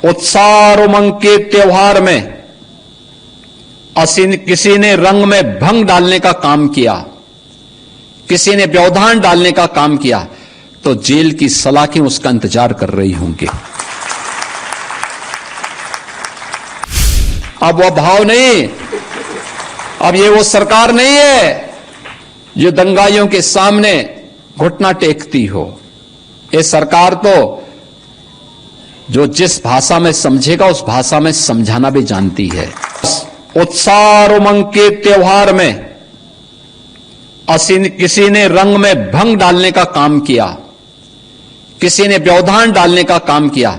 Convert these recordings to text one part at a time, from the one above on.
उत्साह और उमंग के त्योहार में किसी ने रंग में भंग डालने का काम किया, किसी ने व्यवधान डालने का काम किया, तो जेल की सलाखें उसका इंतजार कर रही होंगी। अब वह भाव नहीं, अब ये वो सरकार नहीं है जो दंगाइयों के सामने घुटना टेकती हो। ये सरकार तो जो जिस भाषा में समझेगा उस भाषा में समझाना भी जानती है। उत्साह और उमंग के त्योहार में किसी ने रंग में भंग डालने का काम किया, किसी ने व्यवधान डालने का काम किया,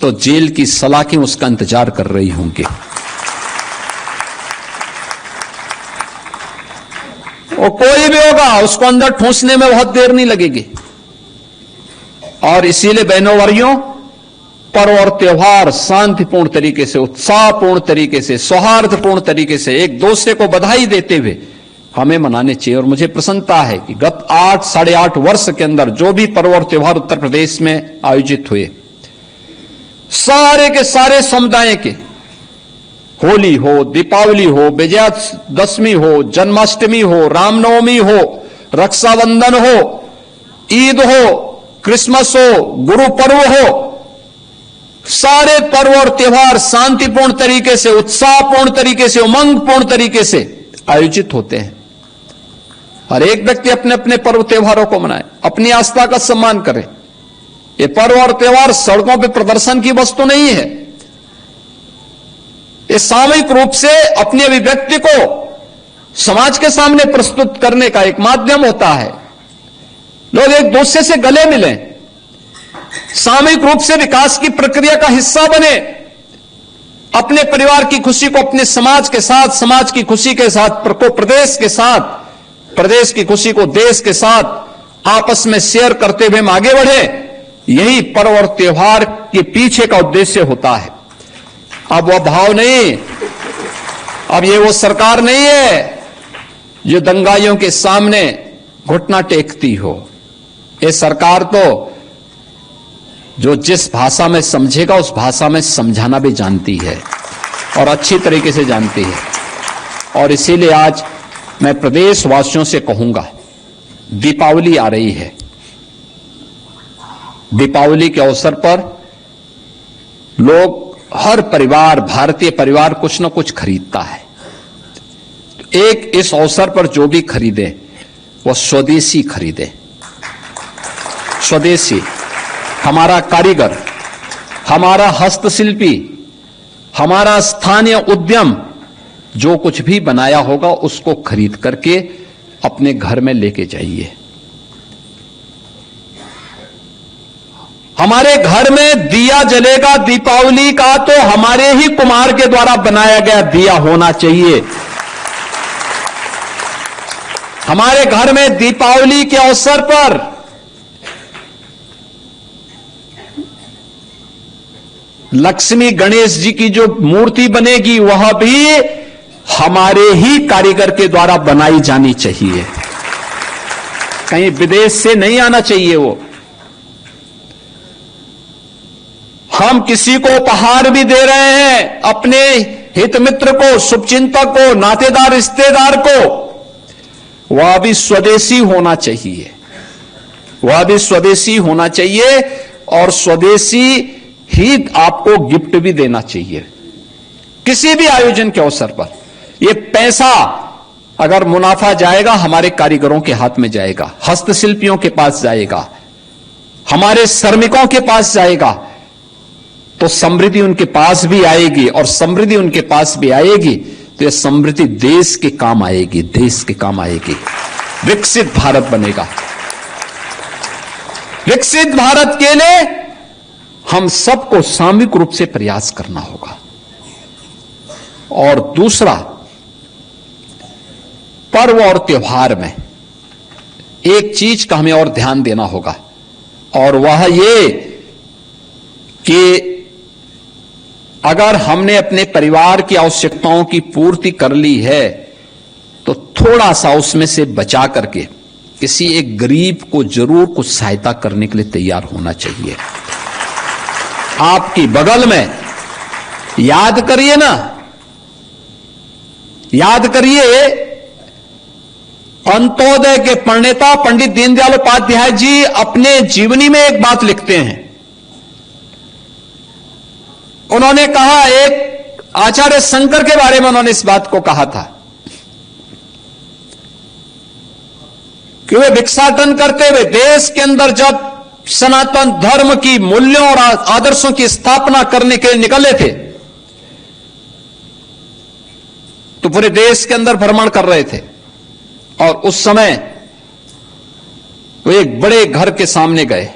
तो जेल की सलाखें उसका इंतजार कर रही होंगी। और कोई भी होगा उसको अंदर ठूंसने में बहुत देर नहीं लगेगी। और इसीलिए बहनों भाइयों, पर्व और त्योहार शांतिपूर्ण तरीके से, उत्साहपूर्ण तरीके से, सौहार्दपूर्ण तरीके से एक दूसरे को बधाई देते हुए हमें मनाने चाहिए। और मुझे प्रसन्नता है कि गत 8-8.5 वर्ष के अंदर जो भी पर्व और त्योहार उत्तर प्रदेश में आयोजित हुए, सारे के सारे समुदाय के, होली हो, दीपावली हो, विजयादशमी हो, जन्माष्टमी हो, रामनवमी हो, रक्षाबंधन हो, ईद हो, क्रिसमस हो, गुरु पर्व हो, सारे पर्व और त्योहार शांतिपूर्ण तरीके से, उत्साहपूर्ण तरीके से, उमंगपूर्ण तरीके से आयोजित होते हैं। हर एक व्यक्ति अपने अपने पर्व त्योहारों को मनाए, अपनी आस्था का सम्मान करे। ये पर्व और त्योहार सड़कों पर प्रदर्शन की वस्तु नहीं है। ये सामूहिक रूप से अपनी अभिव्यक्ति को समाज के सामने प्रस्तुत करने का एक माध्यम होता है। लोग एक दूसरे से गले मिलें, सामूहिक रूप से विकास की प्रक्रिया का हिस्सा बने, अपने परिवार की खुशी को अपने समाज के साथ, समाज की खुशी के साथ प्रदेश के साथ, प्रदेश की खुशी को देश के साथ आपस में शेयर करते हुए हम आगे बढ़े। यही पर्व और त्योहार के पीछे का उद्देश्य होता है। अब वह भाव नहीं, अब ये वो सरकार नहीं है जो दंगाइयों के सामने घुटना टेकती हो। ये सरकार तो जो जिस भाषा में समझेगा उस भाषा में समझाना भी जानती है और अच्छी तरीके से जानती है। और इसीलिए आज मैं प्रदेशवासियों से कहूंगा, दीपावली आ रही है। दीपावली के अवसर पर लोग, हर परिवार, भारतीय परिवार कुछ न कुछ खरीदता है। एक इस अवसर पर जो भी खरीदे वो स्वदेशी खरीदे। स्वदेशी, हमारा कारीगर, हमारा हस्तशिल्पी, हमारा स्थानीय उद्यम जो कुछ भी बनाया होगा उसको खरीद करके अपने घर में लेके जाइए। हमारे घर में दिया जलेगा दीपावली का तो हमारे ही कुम्हार के द्वारा बनाया गया दिया होना चाहिए। हमारे घर में दीपावली के अवसर पर लक्ष्मी गणेश जी की जो मूर्ति बनेगी वह भी हमारे ही कारीगर के द्वारा बनाई जानी चाहिए, कहीं विदेश से नहीं आना चाहिए। वो हम किसी को उपहार भी दे रहे हैं, अपने हित मित्र को, शुभचिंतक को, नातेदार, रिश्तेदार को, वह भी स्वदेशी होना चाहिए, वह भी स्वदेशी होना चाहिए। और स्वदेशी ही आपको गिफ्ट भी देना चाहिए किसी भी आयोजन के अवसर पर। ये पैसा अगर मुनाफा जाएगा हमारे कारीगरों के हाथ में जाएगा, हस्तशिल्पियों के पास जाएगा, हमारे श्रमिकों के पास जाएगा, तो समृद्धि उनके पास भी आएगी। और समृद्धि उनके पास भी आएगी तो यह समृद्धि देश के काम आएगी, देश के काम आएगी। विकसित भारत बनेगा। विकसित भारत के लिए हम सबको सामूहिक रूप से प्रयास करना होगा। और दूसरा, पर्व और त्योहार में एक चीज का हमें और ध्यान देना होगा, और वह ये कि अगर हमने अपने परिवार की आवश्यकताओं की पूर्ति कर ली है तो थोड़ा सा उसमें से बचा करके किसी एक गरीब को जरूर कुछ सहायता करने के लिए तैयार होना चाहिए। आपकी बगल में, याद करिए ना, याद करिए, अंत्योदय के प्रणेता पंडित दीनदयाल उपाध्याय जी अपने जीवनी में एक बात लिखते हैं। उन्होंने कहा, एक आचार्य शंकर के बारे में उन्होंने इस बात को कहा था कि वे भिक्षाटन करते हुए देश के अंदर जब सनातन धर्म की मूल्यों और आदर्शों की स्थापना करने के लिए निकले थे तो पूरे देश के अंदर भ्रमण कर रहे थे, और उस समय वो एक बड़े घर के सामने गए।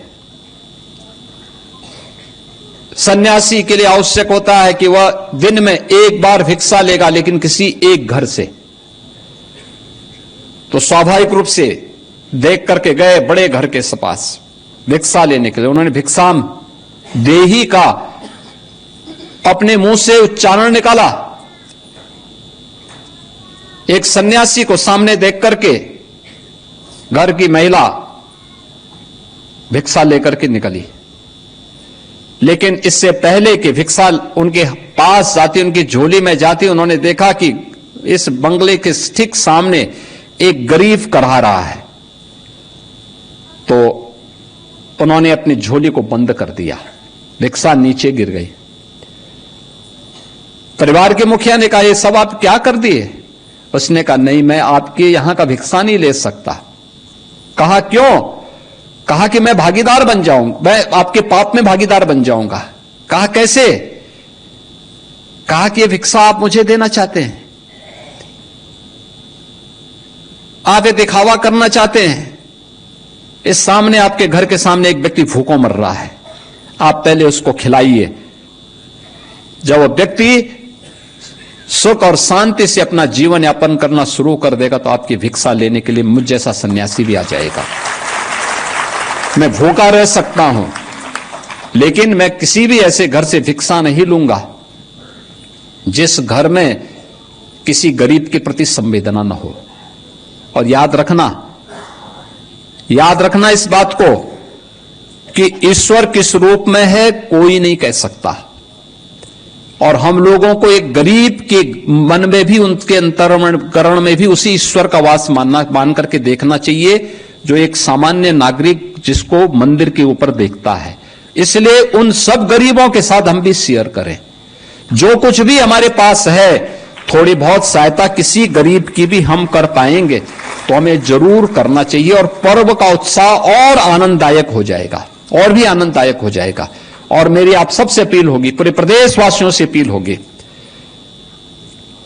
सन्यासी के लिए आवश्यक होता है कि वह दिन में एक बार भिक्षा लेगा, लेकिन किसी एक घर से। तो स्वाभाविक रूप से देख करके गए बड़े घर के पास भिक्षा लेने के लिए। उन्होंने भिक्षाम देही का अपने मुंह से उच्चारण निकाला। एक सन्यासी को सामने देख करके घर की महिला भिक्षा लेकर के निकली, लेकिन इससे पहले कि भिक्षा उनके पास जाती, उनकी झोली में जाती, उन्होंने देखा कि इस बंगले के ठीक सामने एक गरीब कढ़ा रहा है। तो उन्होंने अपनी झोली को बंद कर दिया, भिक्षा नीचे गिर गई। परिवार के मुखिया ने कहा, ये सब आप क्या कर दिए? उसने कहा, नहीं, मैं आपके यहां का भिक्षा नहीं ले सकता। कहा, क्यों? कहा कि मैं भागीदार बन जाऊंगा, मैं आपके पाप में भागीदार बन जाऊंगा। कहा, कैसे? कहा कि ये भिक्षा आप मुझे देना चाहते हैं, आप ये दिखावा करना चाहते हैं। इस सामने आपके घर के सामने एक व्यक्ति भूखों मर रहा है, आप पहले उसको खिलाइए। जब वो व्यक्ति सुख और शांति से अपना जीवन यापन करना शुरू कर देगा तो आपकी भिक्षा लेने के लिए मुझ जैसा सन्यासी भी आ जाएगा। मैं भूखा रह सकता हूं, लेकिन मैं किसी भी ऐसे घर से भिक्षा नहीं लूंगा जिस घर में किसी गरीब के प्रति संवेदना न हो। और याद रखना इस बात को कि ईश्वर किस रूप में है कोई नहीं कह सकता, और हम लोगों को एक गरीब के मन में भी, उनके अंतःकरण में भी उसी ईश्वर का वास मान करके देखना चाहिए जो एक सामान्य नागरिक जिसको मंदिर के ऊपर देखता है। इसलिए उन सब गरीबों के साथ हम भी शेयर करें। जो कुछ भी हमारे पास है, थोड़ी बहुत सहायता किसी गरीब की भी हम कर पाएंगे तो हमें जरूर करना चाहिए, और पर्व का उत्साह और आनंददायक हो जाएगा, और भी आनंददायक हो जाएगा। और मेरी आप सबसे अपील होगी, पूरे प्रदेशवासियों से अपील होगी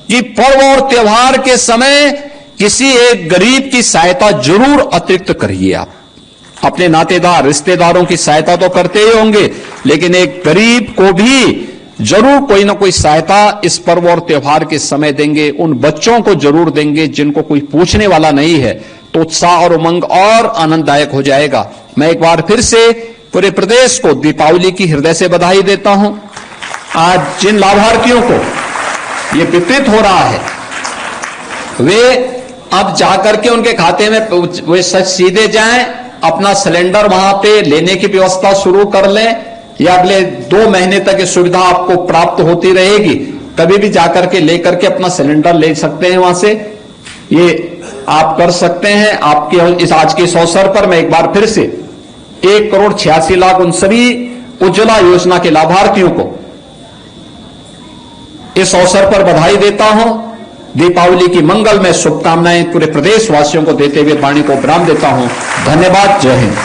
कि पर्व और त्योहार के समय किसी एक गरीब की सहायता जरूर अतिरिक्त करिए। आप अपने नातेदार रिश्तेदारों की सहायता तो करते ही होंगे, लेकिन एक गरीब को भी जरूर कोई ना कोई सहायता इस पर्व और त्योहार के समय देंगे। उन बच्चों को जरूर देंगे जिनको कोई पूछने वाला नहीं है, तो उत्साह और उमंग और आनंददायक हो जाएगा। मैं एक बार फिर से पूरे प्रदेश को दीपावली की हृदय से बधाई देता हूं। आज जिन लाभार्थियों को ये वितरित हो रहा है, वे अब जाकर के उनके खाते में वे सीधे जाएं, अपना सिलेंडर वहां पे लेने की व्यवस्था शुरू कर लें, या अगले 2 महीने तक ये सुविधा आपको प्राप्त होती रहेगी। कभी भी जाकर के लेकर के अपना सिलेंडर ले सकते हैं वहां से, ये आप कर सकते हैं। आपके इस आज के इस अवसर पर मैं एक बार फिर से 1,86,00,000 उन सभी उज्ज्वला योजना के लाभार्थियों को इस अवसर पर बधाई देता हूं। दीपावली की मंगलमय शुभकामनाएं पूरे प्रदेशवासियों को देते हुए वाणी को विराम देता हूं। धन्यवाद। जय हिंद।